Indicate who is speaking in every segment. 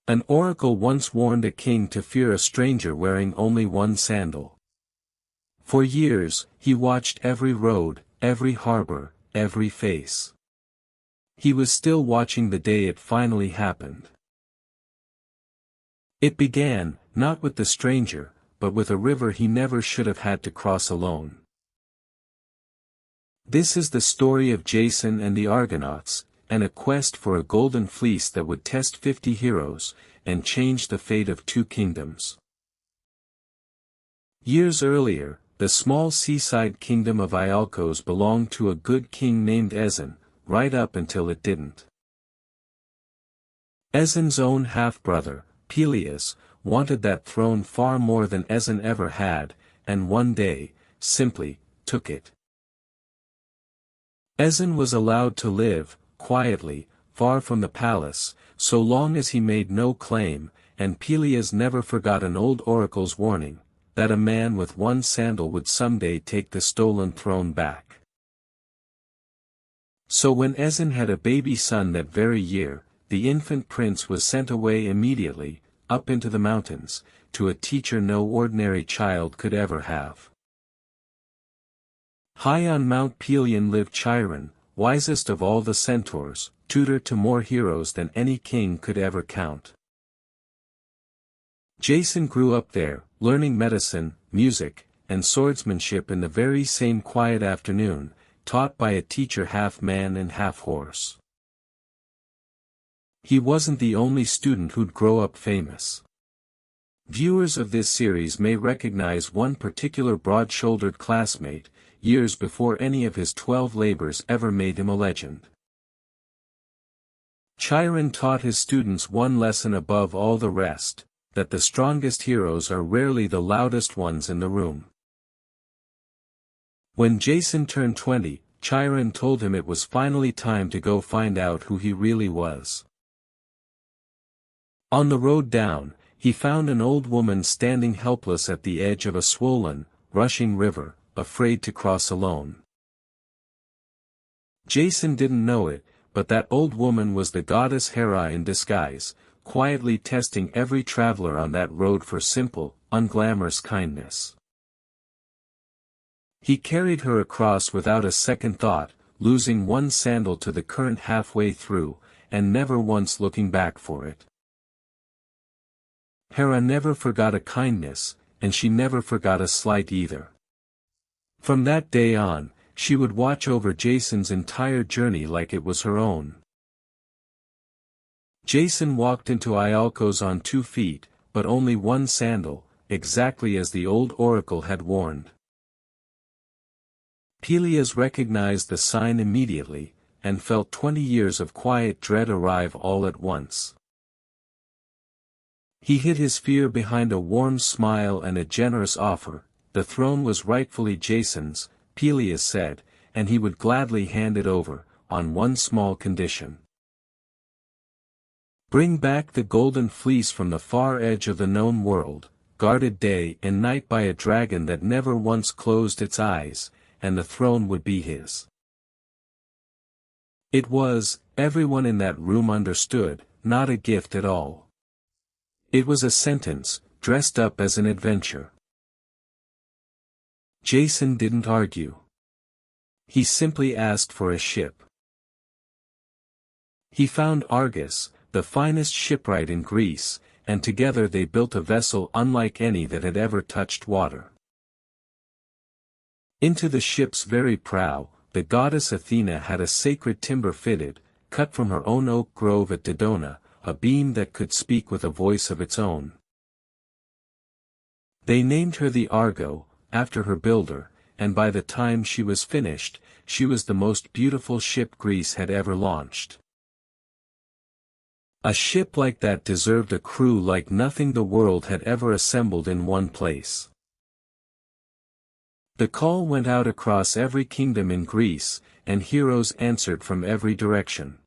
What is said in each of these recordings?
Speaker 1: An oracle once warned a king to fear a stranger wearing only one sandal. For years, he watched every road, every harbor, every face. He was still watching the day it finally happened. It began, not with the stranger, but with a river he never should have had to cross alone. This is the story of Jason and the Argonauts, and a quest for a golden fleece that would test 50 heroes, and change the fate of 2 kingdoms. Years earlier, the small seaside kingdom of Iolcos belonged to a good king named Ezin, right up until it didn't. Ezin's own half-brother, Pelias, wanted that throne far more than Ezin ever had, and one day, simply, took it. Ezin was allowed to live, quietly, far from the palace, so long as he made no claim, and Pelias never forgot an old oracle's warning, that a man with one sandal would someday take the stolen throne back. So when Ezin had a baby son that very year, the infant prince was sent away immediately, up into the mountains, to a teacher no ordinary child could ever have. High on Mount Pelion lived Chiron, wisest of all the centaurs, tutor to more heroes than any king could ever count. Jason grew up there, learning medicine, music, and swordsmanship in the very same quiet afternoon, taught by a teacher half man and half horse. He wasn't the only student who'd grow up famous. Viewers of this series may recognize one particular broad-shouldered classmate, years before any of his 12 labors ever made him a legend. Chiron taught his students one lesson above all the rest, that the strongest heroes are rarely the loudest ones in the room. When Jason turned 20, Chiron told him it was finally time to go find out who he really was. On the road down, he found an old woman standing helpless at the edge of a swollen, rushing river, afraid to cross alone. Jason didn't know it, but that old woman was the goddess Hera in disguise, quietly testing every traveler on that road for simple, unglamorous kindness. He carried her across without a second thought, losing one sandal to the current halfway through, and never once looking back for it. Hera never forgot a kindness, and she never forgot a slight either. From that day on, she would watch over Jason's entire journey like it was her own. Jason walked into Iolcos on 2 feet, but only one sandal, exactly as the old oracle had warned. Pelias recognized the sign immediately, and felt 20 years of quiet dread arrive all at once. He hid his fear behind a warm smile and a generous offer. The throne was rightfully Jason's, Pelias said, and he would gladly hand it over, on one small condition. Bring back the golden fleece from the far edge of the known world, guarded day and night by a dragon that never once closed its eyes, and the throne would be his. It was, everyone in that room understood, not a gift at all. It was a sentence, dressed up as an adventure. Jason didn't argue. He simply asked for a ship. He found Argus, the finest shipwright in Greece, and together they built a vessel unlike any that had ever touched water. Into the ship's very prow, the goddess Athena had a sacred timber fitted, cut from her own oak grove at Dodona, a beam that could speak with a voice of its own. They named her the Argo, after her builder, and by the time she was finished, she was the most beautiful ship Greece had ever launched. A ship like that deserved a crew like nothing the world had ever assembled in one place. The call went out across every kingdom in Greece, and heroes answered from every direction.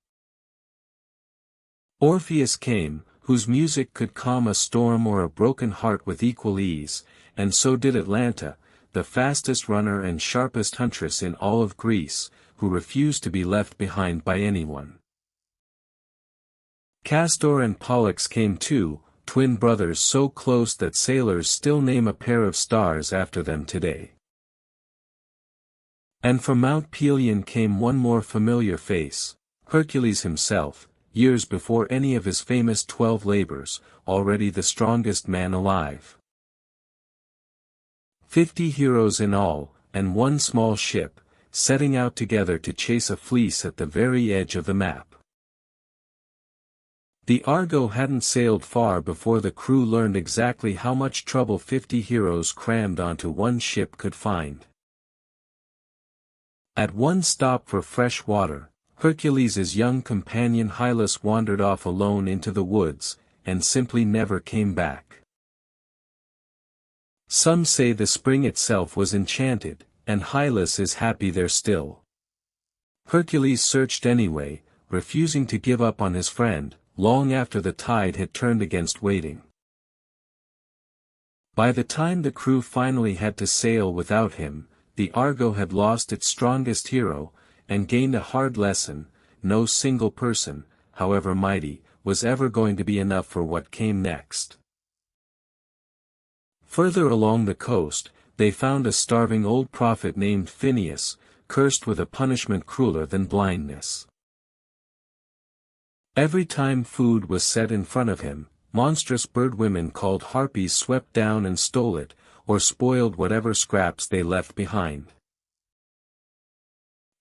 Speaker 1: Orpheus came, whose music could calm a storm or a broken heart with equal ease, and so did Atalanta, the fastest runner and sharpest huntress in all of Greece, who refused to be left behind by anyone. Castor and Pollux came too, twin brothers so close that sailors still name a pair of stars after them today. And from Mount Pelion came one more familiar face, Hercules himself, years before any of his famous 12 labors, already the strongest man alive. 50 heroes in all, and one small ship, setting out together to chase a fleece at the very edge of the map. The Argo hadn't sailed far before the crew learned exactly how much trouble 50 heroes crammed onto one ship could find. At one stop for fresh water, Hercules' young companion Hylas wandered off alone into the woods, and simply never came back. Some say the spring itself was enchanted, and Hylas is happy there still. Hercules searched anyway, refusing to give up on his friend, long after the tide had turned against waiting. By the time the crew finally had to sail without him, the Argo had lost its strongest hero, and gained a hard lesson: no single person, however mighty, was ever going to be enough for what came next. Further along the coast, they found a starving old prophet named Phineus, cursed with a punishment crueler than blindness. Every time food was set in front of him, monstrous bird women called Harpies swept down and stole it, or spoiled whatever scraps they left behind.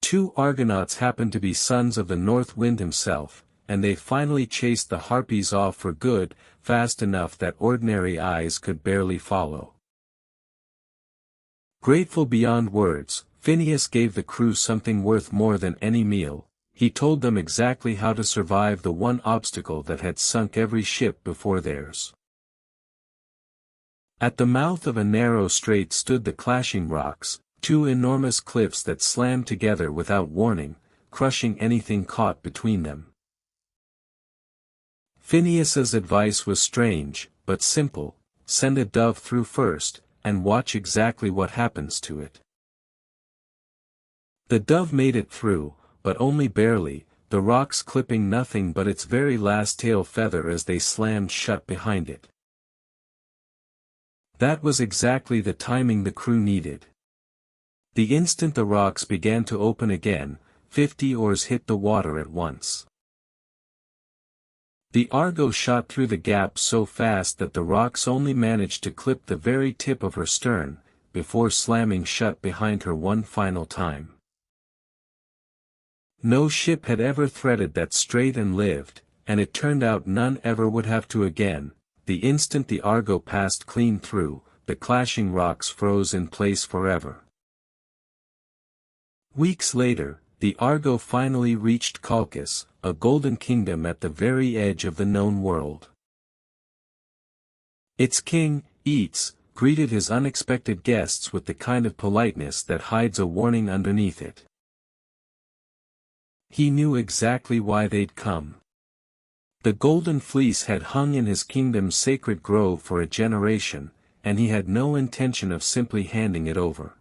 Speaker 1: 2 Argonauts happened to be sons of the North Wind himself, and they finally chased the Harpies off for good, fast enough that ordinary eyes could barely follow. Grateful beyond words, Phineus gave the crew something worth more than any meal. He told them exactly how to survive the one obstacle that had sunk every ship before theirs. At the mouth of a narrow strait stood the clashing rocks, 2 enormous cliffs that slammed together without warning, crushing anything caught between them. Phineus's advice was strange, but simple: send a dove through first, and watch exactly what happens to it. The dove made it through, but only barely, the rocks clipping nothing but its very last tail feather as they slammed shut behind it. That was exactly the timing the crew needed. The instant the rocks began to open again, 50 oars hit the water at once. The Argo shot through the gap so fast that the rocks only managed to clip the very tip of her stern, before slamming shut behind her one final time. No ship had ever threaded that strait and lived, and it turned out none ever would have to again. The instant the Argo passed clean through, the clashing rocks froze in place forever. Weeks later, the Argo finally reached Colchis, a golden kingdom at the very edge of the known world. Its king, Eats, greeted his unexpected guests with the kind of politeness that hides a warning underneath it. He knew exactly why they'd come. The Golden Fleece had hung in his kingdom's sacred grove for a generation, and he had no intention of simply handing it over.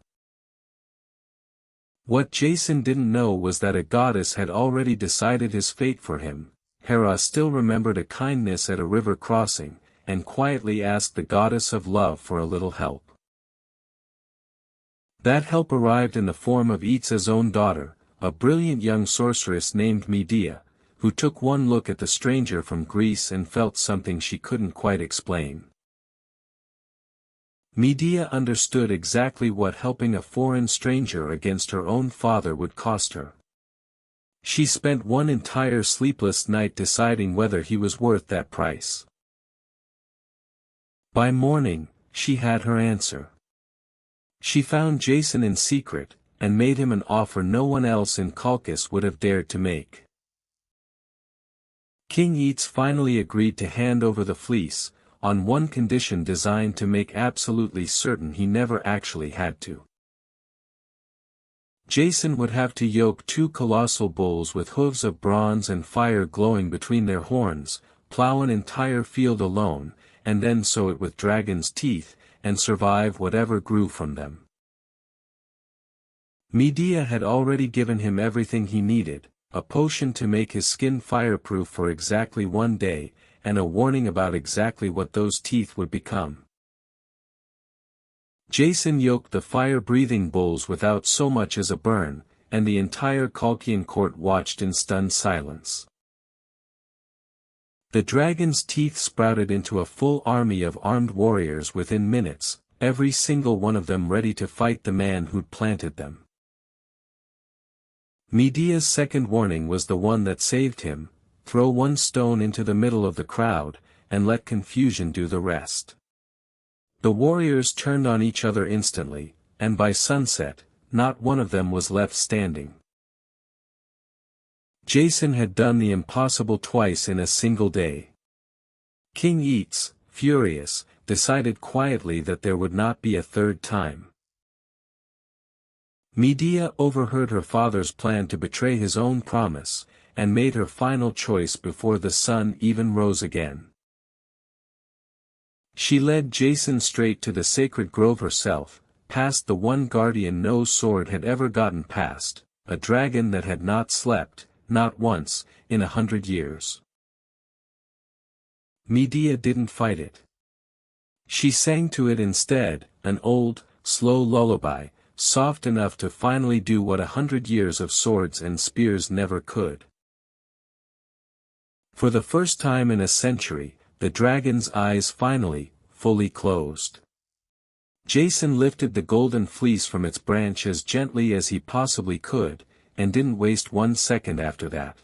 Speaker 1: What Jason didn't know was that a goddess had already decided his fate for him. Hera still remembered a kindness at a river crossing, and quietly asked the goddess of love for a little help. That help arrived in the form of Eats' own daughter, a brilliant young sorceress named Medea, who took one look at the stranger from Greece and felt something she couldn't quite explain. Medea understood exactly what helping a foreign stranger against her own father would cost her. She spent one entire sleepless night deciding whether he was worth that price. By morning, she had her answer. She found Jason in secret, and made him an offer no one else in Colchis would have dared to make. King Eats finally agreed to hand over the fleece, on one condition designed to make absolutely certain he never actually had to. Jason would have to yoke 2 colossal bulls with hooves of bronze and fire glowing between their horns, plow an entire field alone, and then sow it with dragon's teeth, and survive whatever grew from them. Medea had already given him everything he needed, a potion to make his skin fireproof for exactly 1 day, and a warning about exactly what those teeth would become. Jason yoked the fire-breathing bulls without so much as a burn, and the entire Colchian court watched in stunned silence. The dragon's teeth sprouted into a full army of armed warriors within minutes, every single one of them ready to fight the man who'd planted them. Medea's second warning was the one that saved him: throw one stone into the middle of the crowd, and let confusion do the rest. The warriors turned on each other instantly, and by sunset, not one of them was left standing. Jason had done the impossible twice in a single day. King Eats, furious, decided quietly that there would not be a third time. Medea overheard her father's plan to betray his own promise, and made her final choice before the sun even rose again. She led Jason straight to the sacred grove herself, past the one guardian no sword had ever gotten past, a dragon that had not slept, not once, in 100 years. Medea didn't fight it. She sang to it instead, an old, slow lullaby, soft enough to finally do what 100 years of swords and spears never could. For the first time in a century, the dragon's eyes finally, fully closed. Jason lifted the Golden Fleece from its branch as gently as he possibly could, and didn't waste 1 second after that.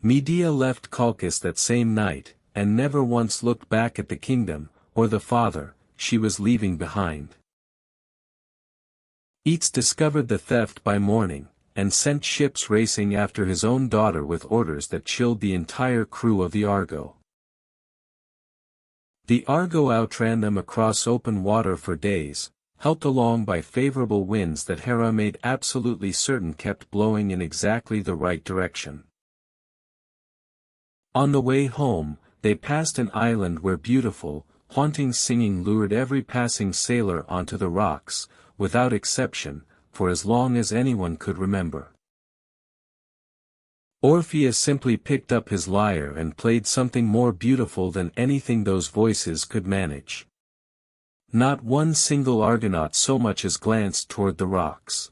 Speaker 1: Medea left Colchis that same night, and never once looked back at the kingdom, or the father, she was leaving behind. Eats discovered the theft by morning, and sent ships racing after his own daughter with orders that chilled the entire crew of the Argo. The Argo outran them across open water for days, helped along by favorable winds that Hera made absolutely certain kept blowing in exactly the right direction. On the way home, they passed an island where beautiful, haunting singing lured every passing sailor onto the rocks, without exception, for as long as anyone could remember. Orpheus simply picked up his lyre and played something more beautiful than anything those voices could manage. Not one single Argonaut so much as glanced toward the rocks.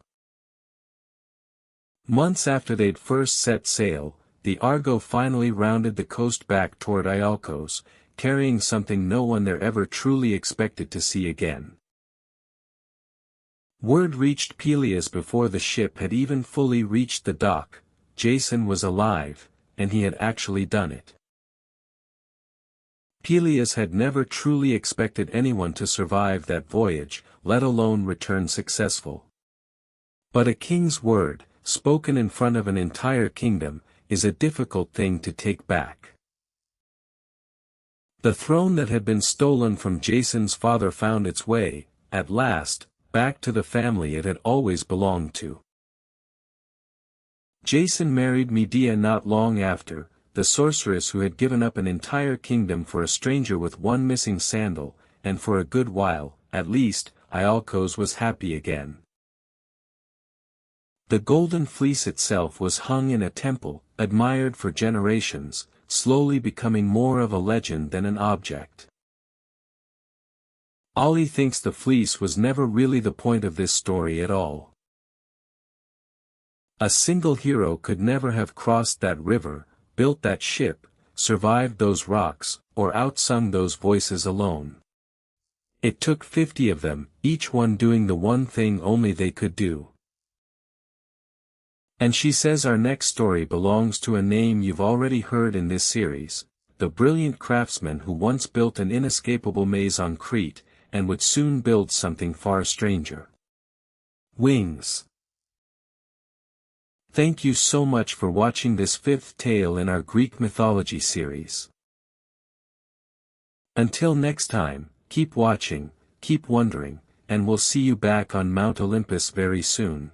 Speaker 1: Months after they'd first set sail, the Argo finally rounded the coast back toward Iolcos, carrying something no one there ever truly expected to see again. Word reached Pelias before the ship had even fully reached the dock: Jason was alive, and he had actually done it. Pelias had never truly expected anyone to survive that voyage, let alone return successful. But a king's word, spoken in front of an entire kingdom, is a difficult thing to take back. The throne that had been stolen from Jason's father found its way, at last, back to the family it had always belonged to. Jason married Medea not long after, the sorceress who had given up an entire kingdom for a stranger with one missing sandal, and for a good while, at least, Iolcos was happy again. The Golden Fleece itself was hung in a temple, admired for generations, slowly becoming more of a legend than an object. Ollie thinks the fleece was never really the point of this story at all. A single hero could never have crossed that river, built that ship, survived those rocks, or outsung those voices alone. It took 50 of them, each one doing the one thing only they could do. And she says our next story belongs to a name you've already heard in this series, the brilliant craftsman who once built an inescapable maze on Crete, and would soon build something far stranger. Wings. Thank you so much for watching this 5th tale in our Greek mythology series. Until next time, keep watching, keep wondering, and we'll see you back on Mount Olympus very soon.